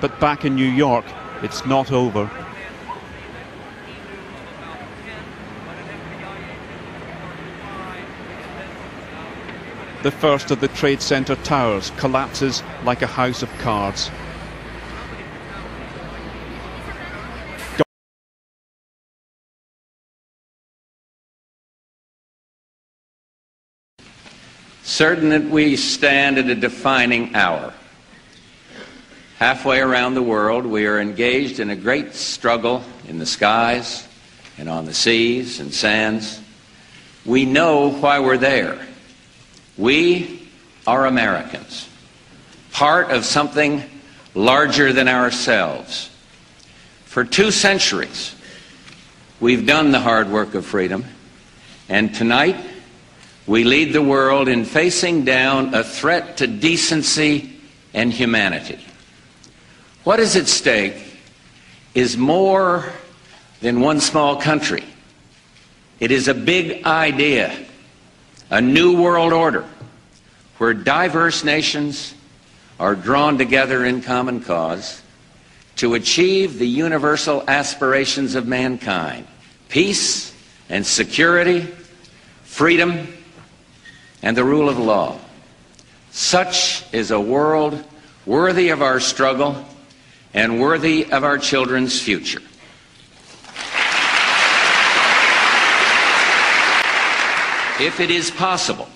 But back in New York, it's not over. The first of the Trade Center towers collapses like a house of cards. Certain that we stand at a defining hour. Halfway around the world, we are engaged in a great struggle in the skies and on the seas and sands. We know why we're there. We are Americans, part of something larger than ourselves. For 2 centuries, we've done the hard work of freedom, and tonight, we lead the world in facing down a threat to decency and humanity. What is at stake is more than one small country. It is a big idea, a new world order, where diverse nations are drawn together in common cause to achieve the universal aspirations of mankind: peace and security, freedom, and the rule of law. Such is a world worthy of our struggle and worthy of our children's future. If it is possible,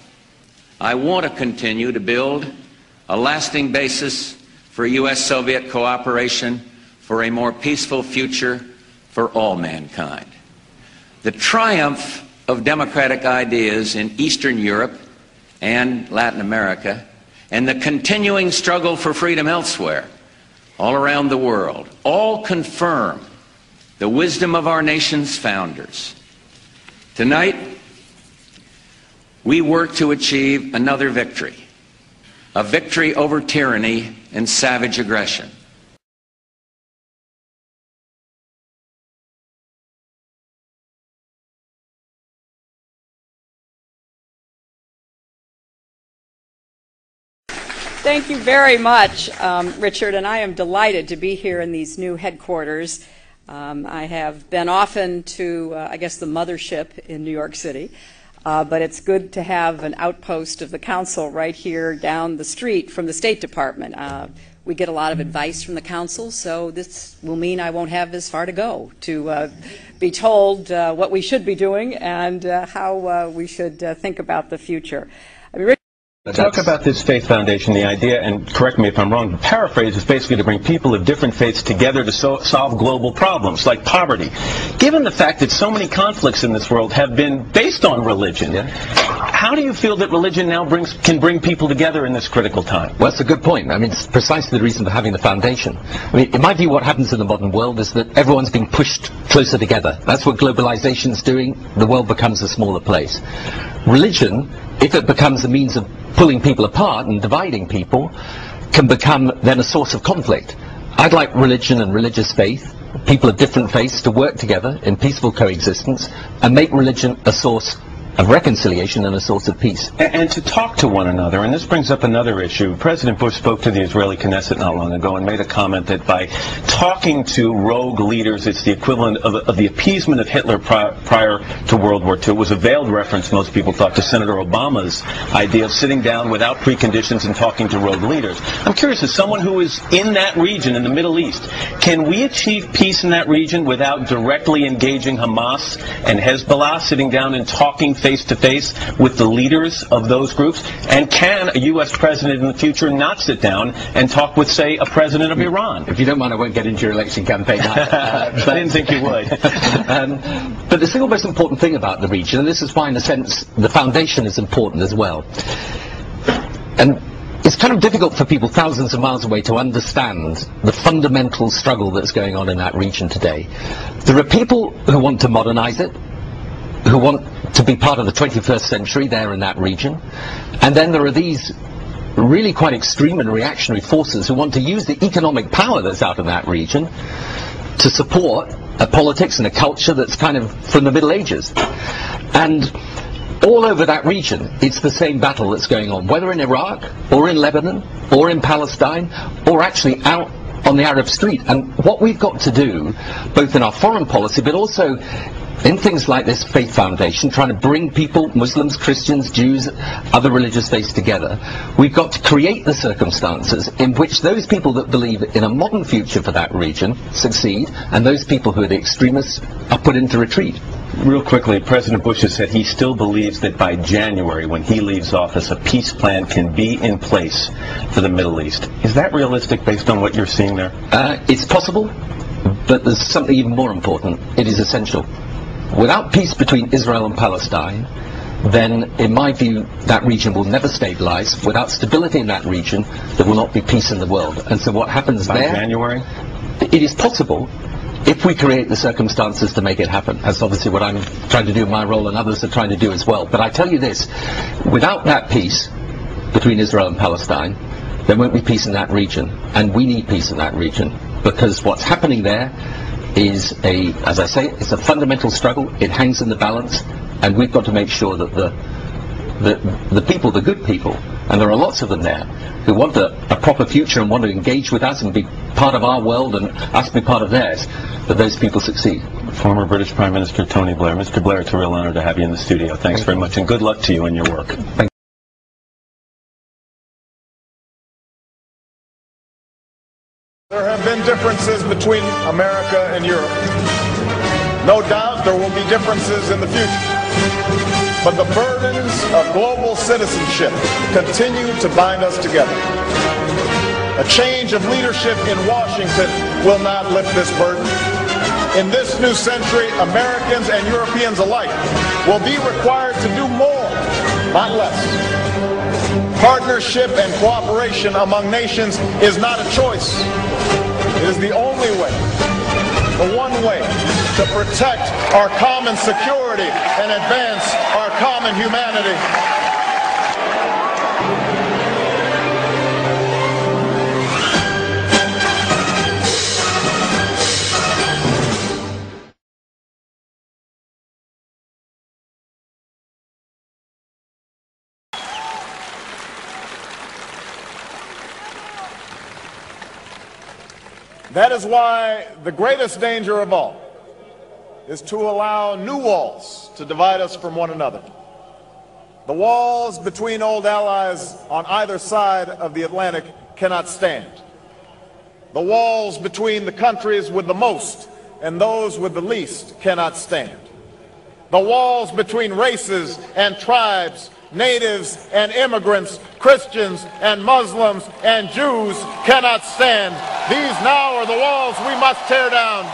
I want to continue to build a lasting basis for U.S.-Soviet cooperation for a more peaceful future for all mankind. The triumph of democratic ideas in Eastern Europe and Latin America, and the continuing struggle for freedom elsewhere, all around the world, all confirm the wisdom of our nation's founders. Tonight, we work to achieve another victory, a victory over tyranny and savage aggression. Thank you very much, Richard, and I am delighted to be here in these new headquarters. I have been often to, I guess, the mothership in New York City, but it's good to have an outpost of the Council right here down the street from the State Department. We get a lot of advice from the Council, so this will mean I won't have as far to go to be told what we should be doing and how we should think about the future. I mean, Richard, talk about this faith foundation. The idea, and correct me if I'm wrong, the paraphrase is basically to bring people of different faiths together to solve global problems like poverty. Given the fact that so many conflicts in this world have been based on religion, how do you feel that religion now can bring people together in this critical time? Well, that's a good point. I mean, it's precisely the reason for having the foundation. I mean, in my view, what happens in the modern world is that everyone's being pushed closer together. That's what globalization's doing. The world becomes a smaller place. Religion, if it becomes a means of pulling people apart and dividing people, can become then a source of conflict. I'd like religion and religious faith, people of different faiths, to work together in peaceful coexistence and make religion a source of reconciliation and a source of peace. And to talk to one another, and this brings up another issue. President Bush spoke to the Israeli Knesset not long ago and made a comment that by talking to rogue leaders, it's the equivalent of the appeasement of Hitler prior to World War II. It was a veiled reference, most people thought, to Senator Obama's idea of sitting down without preconditions and talking to rogue leaders. I'm curious, as someone who is in that region, in the Middle East, can we achieve peace in that region without directly engaging Hamas and Hezbollah, sitting down and talking face-to-face with the leaders of those groups? And can a U.S. president in the future not sit down and talk with, say, a president of Iran? If you don't mind, I won't get into your election campaign. I didn't think you would. But the single most important thing about the region, and this is why, in a sense, the foundation is important as well, and it's kind of difficult for people thousands of miles away to understand the fundamental struggle that's going on in that region today. There are people who want to modernize it, who want to be part of the 21st century there in that region, and then there are these really quite extreme and reactionary forces who want to use the economic power that's out in that region to support a politics and a culture that's kind of from the Middle Ages. And all over that region, it's the same battle that's going on, whether in Iraq, or in Lebanon, or in Palestine, or actually out on the Arab street. And what we've got to do, both in our foreign policy, but also in things like this Faith Foundation, trying to bring people, Muslims, Christians, Jews, other religious faiths together, we've got to create the circumstances in which those people that believe in a modern future for that region succeed, and those people who are the extremists are put into retreat. Real quickly, President Bush has said he still believes that by January, when he leaves office, a peace plan can be in place for the Middle East. Is that realistic based on what you're seeing there? It's possible, but there's something even more important. It is essential. Without peace between Israel and Palestine, then, in my view, that region will never stabilize. Without stability in that region, there will not be peace in the world. And so what happens by there... January? It is possible, if we create the circumstances to make it happen. That's obviously what I'm trying to do in my role, and others are trying to do as well. But I tell you this, without that peace between Israel and Palestine, there won't be peace in that region. And we need peace in that region, because what's happening there is as I say, it's a fundamental struggle. It hangs in the balance, and we've got to make sure that the people, the good people, and there are lots of them there, who want a proper future and want to engage with us and be part of our world and us be part of theirs, that those people succeed. Former British Prime Minister Tony Blair. Mr. Blair, it's a real honor to have you in the studio. Thanks very much, and good luck to you in your work. Thank you. There have been differences between America and Europe. No doubt there will be differences in the future. But the burdens of global citizenship continue to bind us together. A change of leadership in Washington will not lift this burden. In this new century, Americans and Europeans alike will be required to do more, not less. Partnership and cooperation among nations is not a choice. It is the only way, the one way, to protect our common security and advance our common humanity. That is why the greatest danger of all is to allow new walls to divide us from one another. The walls between old allies on either side of the Atlantic cannot stand. The walls between the countries with the most and those with the least cannot stand. The walls between races and tribes, natives and immigrants, Christians and Muslims and Jews cannot stand. These now are the walls we must tear down.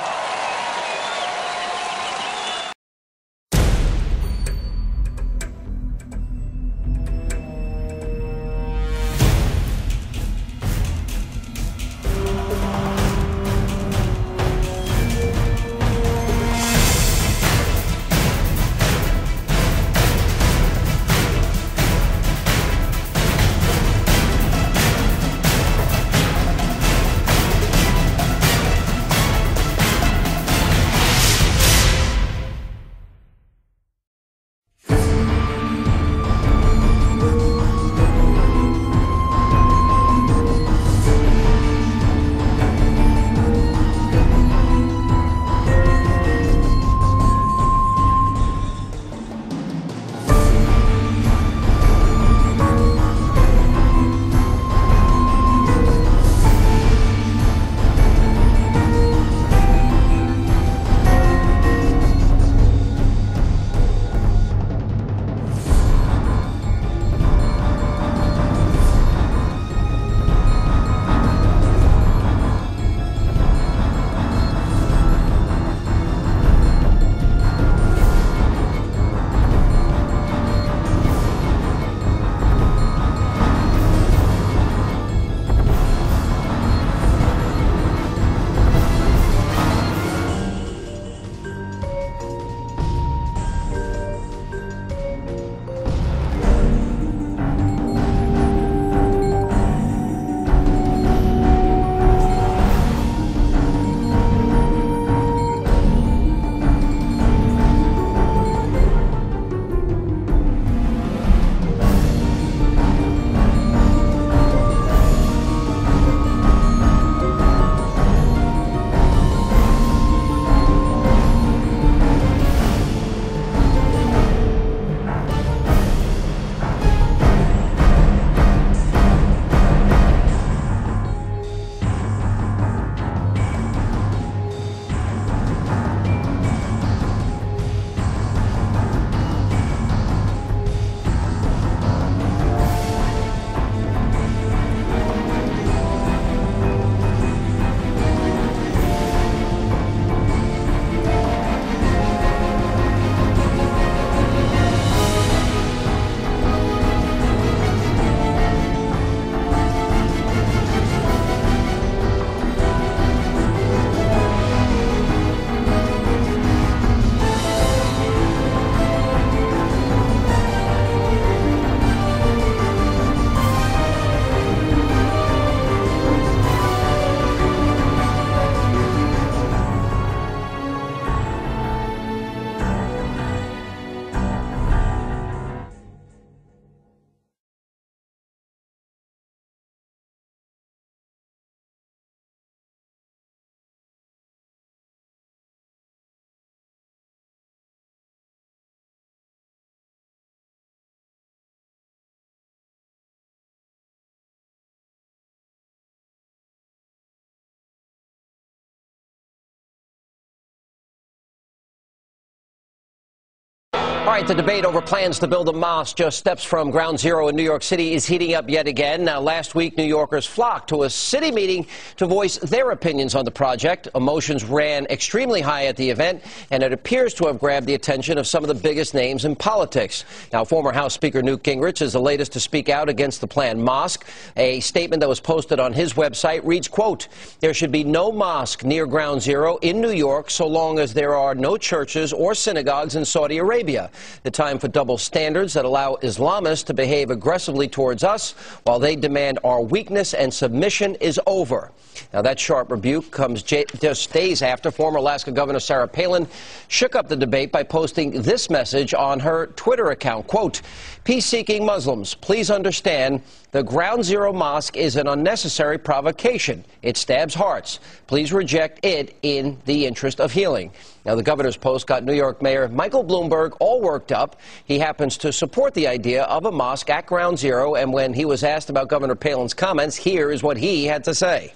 All right, the debate over plans to build a mosque just steps from Ground Zero in New York City is heating up yet again. Now, last week, New Yorkers flocked to a city meeting to voice their opinions on the project. Emotions ran extremely high at the event, and it appears to have grabbed the attention of some of the biggest names in politics. Now, former House Speaker Newt Gingrich is the latest to speak out against the planned mosque. A statement that was posted on his website reads, quote, "There should be no mosque near Ground Zero in New York so long as there are no churches or synagogues in Saudi Arabia. The time for double standards that allow Islamists to behave aggressively towards us while they demand our weakness and submission is over." Now, that sharp rebuke comes just days after former Alaska Governor Sarah Palin shook up the debate by posting this message on her Twitter account, quote, "Peace-seeking Muslims, please understand the Ground Zero Mosque is an unnecessary provocation. It stabs hearts. Please reject it in the interest of healing." Now, the governor's post got New York Mayor Michael Bloomberg all worked up. He happens to support the idea of a mosque at Ground Zero, and when he was asked about Governor Palin's comments, here is what he had to say.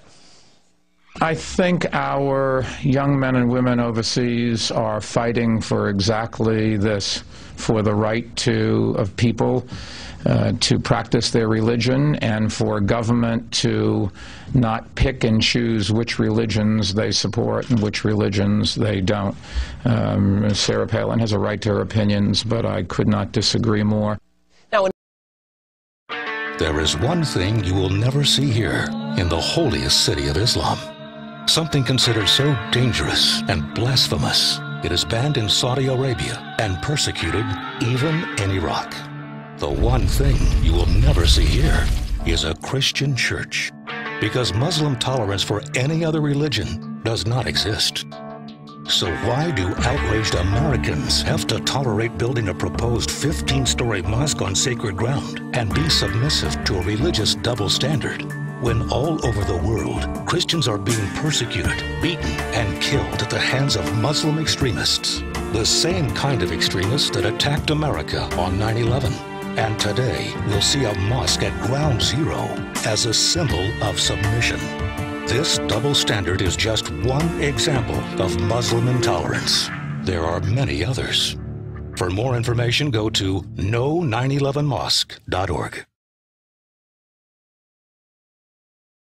I think our young men and women overseas are fighting for exactly this, for the right of people to practice their religion and for government to not pick and choose which religions they support and which religions they don't. Sarah Palin has a right to her opinions, but I could not disagree more. There is one thing you will never see here in the holiest city of Islam. Something considered so dangerous and blasphemous, it is banned in Saudi Arabia and persecuted even in Iraq. The one thing you will never see here is a Christian church, because Muslim tolerance for any other religion does not exist. So why do outraged Americans have to tolerate building a proposed 15-story mosque on sacred ground and be submissive to a religious double standard, when all over the world, Christians are being persecuted, beaten, and killed at the hands of Muslim extremists? The same kind of extremists that attacked America on 9/11. And today, we'll see a mosque at Ground Zero as a symbol of submission. This double standard is just one example of Muslim intolerance. There are many others. For more information, go to no911mosque.org.